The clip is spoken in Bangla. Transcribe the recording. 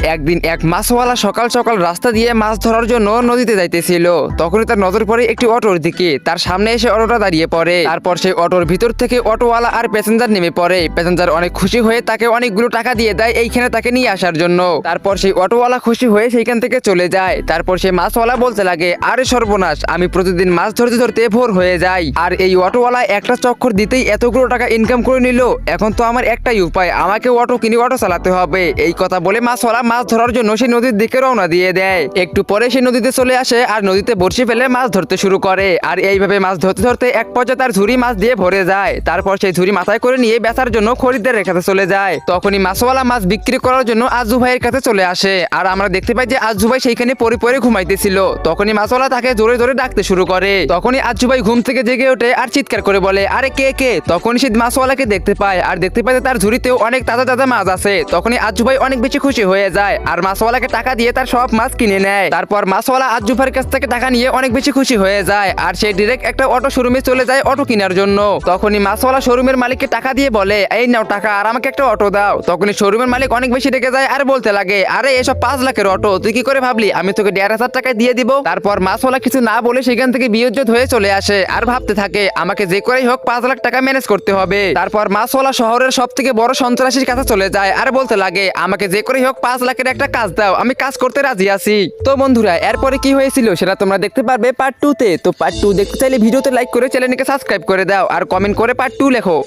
একদিন এক মাছওয়ালা সকাল সকাল রাস্তা দিয়ে মাছ ধরার জন্য নদীতে যাইতেছিল। তখনই তার নজর পড়ে একটি অটোর দিকে। তার সামনে এসে অটোটা দাঁড়িয়ে পড়ে। তারপর সেই অটোর ভিতর থেকে অটোওয়ালা আর প্যাসেঞ্জার নেমে পড়ে। প্যাসেঞ্জার অনেক খুশি হয়ে তাকে অনেকগুলো টাকা দিয়ে দেয় এইখানে তাকে নিয়ে আসার জন্য। তারপর সেই অটোওয়ালা খুশি হয়ে সেইখান থেকে চলে যায়। তারপর সেই মাছওয়ালা বলতে লাগে, আরে সর্বনাশ, আমি প্রতিদিন মাছ ধরতে ধরতে ভোর হয়ে যাই, আর এই অটোওয়ালা একটা চক্কর দিতেই এতগুলো টাকা ইনকাম করে নিল। এখন তো আমার একটাই উপায়, আমাকে অটো কিনে অটো চালাতে হবে। এই কথা বলে মাছওয়ালা মাছ ধরার জন্য সেই নদীর দিকে রওনা দিয়ে দেয়। একটু পরে সে নদীতে চলে আসে আর নদীতে বড়শি ফেলে মাছ ধরতে শুরু করে। আর এইভাবে মাছ ধরতে ধরতে এক পর্যায়ে তার ঝুড়ি মাছ দিয়ে ভরে যায়। তারপর সেই ঝুড়ি মাথায় করে নিয়ে বেচার জন্য খরিদ্দারের কাছে চলে যায়। তখনই মাছওয়ালা মাছ বিক্রি করার জন্য আজু ভাইয়ের কাছে চলে আসে। আর আমরা দেখতে পাই যে আজু ভাই সেইখানে পরে পরে ঘুমাইতেছিল। তখনই মাছওয়ালা তাকে জোরে জোরে ডাকতে শুরু করে। তখনই আজু ভাই ঘুম থেকে জেগে ওঠে আর চিৎকার করে বলে, আরে কে কে? তখনই সে মাছওয়ালাকে দেখতে পায় আর দেখতে পায় যে তার ঝুড়িতেও অনেক তাজা তাজা মাছ আছে। তখনই আজু ভাই অনেক বেশি খুশি হয়ে যায় আর মাছওয়ালাকে টাকা দিয়ে তার সব মাছ কিনে নেয়। তারপর মাছওয়ালা আজু ভাইয়ের কাছ থেকে টাকা নিয়ে অনেক বেশি খুশি হয়ে যায় আর সে ডিরেক্ট একটা অটো শোরুমে চলে যায় অটো কেনার জন্য। তখনই মাছওয়ালা শোরুমের মালিককে টাকা দিয়ে বলে, এই নাও টাকা আর আমাকে একটা অটো দাও। তখনই শোরুমের মালিক অনেক বেশি রেগে যায় আর বলতে লাগে, আরে এসব 5 লাখের অটো, তুই কি করে ভাবলি আমি তোকে 1,500 টাকায় দিয়ে দিব? তারপর মাছওয়ালা কিছু না বলে সেখান থেকে বিয়োজ্জত হয়ে চলে আসে আর ভাবতে থাকে, আমাকে যে করেই হোক 5 লাখ টাকা ম্যানেজ করতে হবে। তারপর মাছওয়ালা শহরের সব থেকে বড় সন্ত্রাসীর কাছে চলে যায় আর বলতে লাগে, আমাকে যে করেই হোক 5 লাখের একটা কাজ দাও, আমি কাজ করতে রাজি আছি। তো বন্ধুরা, এরপরে কি হয়েছিল সেটা তোমরা দেখতে পারবে পার্ট 2 তে। তো পার্ট 2 দেখতে চাইলে ভিডিওতে লাইক করে চ্যানেলকে সাবস্ক্রাইব করে দাও আর কমেন্ট করে পার্ট 2 লেখো।